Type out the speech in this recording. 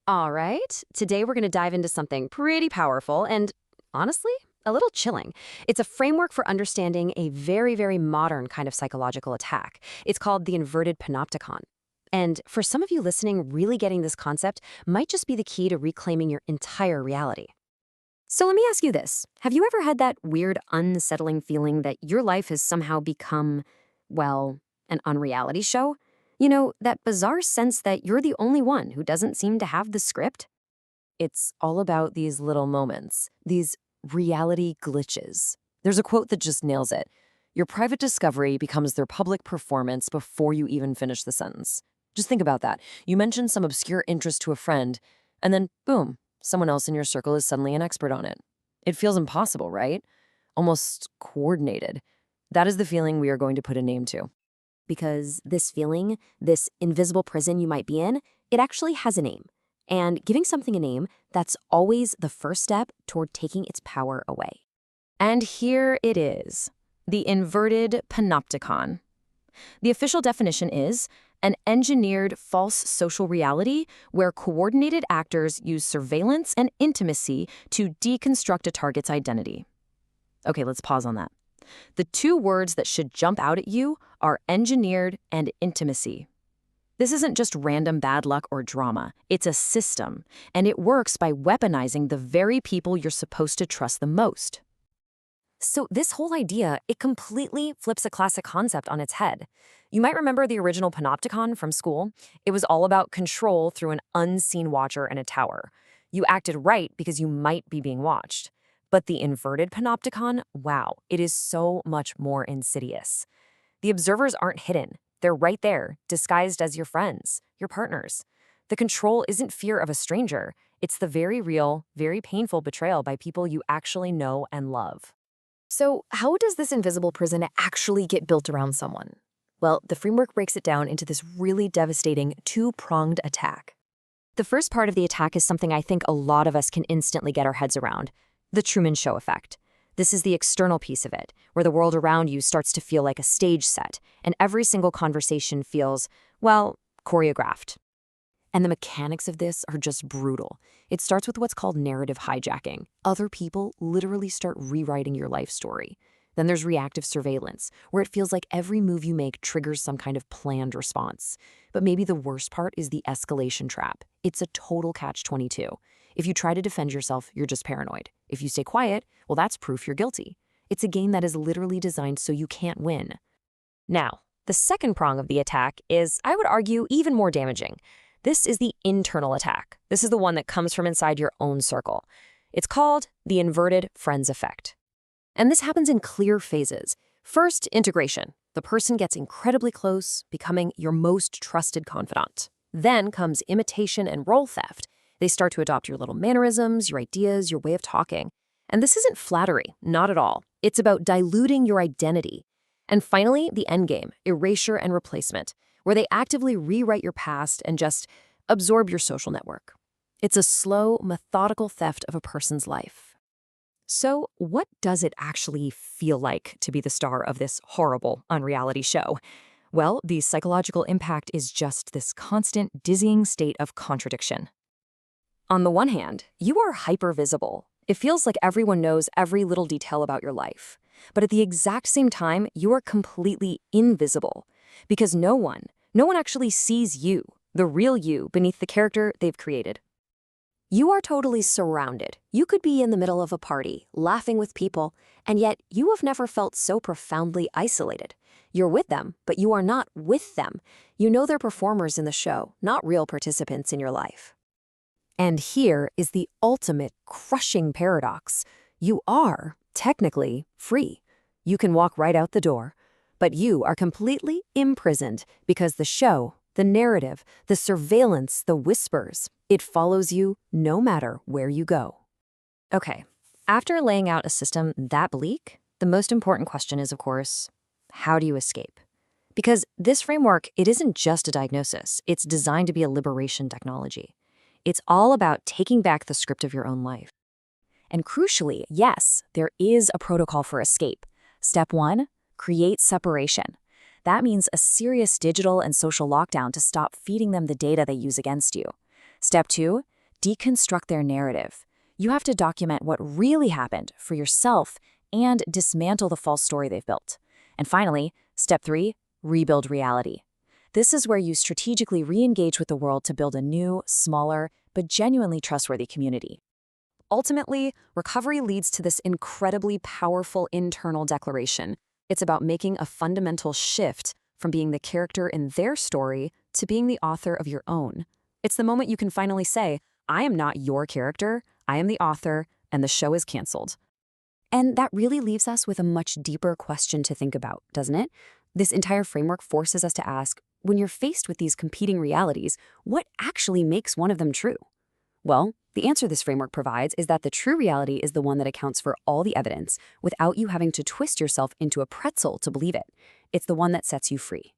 All right, today we're going to dive into something pretty powerful and, honestly, a little chilling. It's a framework for understanding a very, very modern kind of psychological attack. It's called the Inverted Panopticon. And for some of you listening, really getting this concept might just be the key to reclaiming your entire reality. So let me ask you this. Have you ever had that weird, unsettling feeling that your life has somehow become, well, an unreality show? You know, that bizarre sense that you're the only one who doesn't seem to have the script? It's all about these little moments, these reality glitches. There's a quote that just nails it. Your private discovery becomes their public performance before you even finish the sentence. Just think about that. You mention some obscure interest to a friend, and then, boom, someone else in your circle is suddenly an expert on it. It feels impossible, right? Almost coordinated. That is the feeling we are going to put a name to. Because this feeling, this invisible prison you might be in, it actually has a name. And giving something a name, that's always the first step toward taking its power away. And here it is, the inverted panopticon. The official definition is an engineered false social reality where coordinated actors use surveillance and intimacy to deconstruct a target's identity. Okay, let's pause on that. The two words that should jump out at you are engineered and intimacy. This isn't just random bad luck or drama. It's a system, and it works by weaponizing the very people you're supposed to trust the most. So this whole idea, it completely flips a classic concept on its head. You might remember the original Panopticon from school. It was all about control through an unseen watcher in a tower. You acted right because you might be being watched. But the inverted Panopticon, wow, it is so much more insidious. The observers aren't hidden. They're right there, disguised as your friends, your partners. The control isn't fear of a stranger. It's the very real, very painful betrayal by people you actually know and love. So how does this invisible prison actually get built around someone? Well, the framework breaks it down into this really devastating two-pronged attack. The first part of the attack is something I think a lot of us can instantly get our heads around: the Truman Show Effect. This is the external piece of it, where the world around you starts to feel like a stage set, and every single conversation feels, well, choreographed. And the mechanics of this are just brutal. It starts with what's called narrative hijacking. Other people literally start rewriting your life story. Then there's reactive surveillance, where it feels like every move you make triggers some kind of planned response. But maybe the worst part is the escalation trap. It's a total catch-22. If you try to defend yourself, you're just paranoid. If you stay quiet, well, that's proof you're guilty. It's a game that is literally designed so you can't win. Now, the second prong of the attack is, I would argue, even more damaging. This is the internal attack. This is the one that comes from inside your own circle. It's called the inverted friends effect. And this happens in clear phases. First, integration. The person gets incredibly close, becoming your most trusted confidant. Then comes imitation and role theft. They start to adopt your little mannerisms, your ideas, your way of talking. And this isn't flattery, not at all. It's about diluting your identity. And finally, the endgame, erasure and replacement, where they actively rewrite your past and just absorb your social network. It's a slow, methodical theft of a person's life. So what does it actually feel like to be the star of this horrible unreality show? Well, the psychological impact is just this constant, dizzying state of contradiction. On the one hand, you are hyper-visible. It feels like everyone knows every little detail about your life. But at the exact same time, you are completely invisible. Because no one actually sees you, the real you, beneath the character they've created. You are totally surrounded. You could be in the middle of a party, laughing with people, and yet you have never felt so profoundly isolated. You're with them, but you are not with them. You know they're performers in the show, not real participants in your life. And here is the ultimate crushing paradox. You are, technically, free. You can walk right out the door, but you are completely imprisoned because the show, the narrative, the surveillance, the whispers, it follows you no matter where you go. Okay, after laying out a system that bleak, the most important question is, of course, how do you escape? Because this framework, it isn't just a diagnosis. It's designed to be a liberation technology. It's all about taking back the script of your own life. And crucially, yes, there is a protocol for escape. Step 1, create separation. That means a serious digital and social lockdown to stop feeding them the data they use against you. Step 2, deconstruct their narrative. You have to document what really happened for yourself and dismantle the false story they've built. And finally, step 3, rebuild reality. This is where you strategically re-engage with the world to build a new, smaller, but genuinely trustworthy community. Ultimately, recovery leads to this incredibly powerful internal declaration. It's about making a fundamental shift from being the character in their story to being the author of your own. It's the moment you can finally say, I am not your character, I am the author, and the show is canceled. And that really leaves us with a much deeper question to think about, doesn't it? This entire framework forces us to ask, when you're faced with these competing realities, what actually makes one of them true? Well, the answer this framework provides is that the true reality is the one that accounts for all the evidence without you having to twist yourself into a pretzel to believe it. It's the one that sets you free.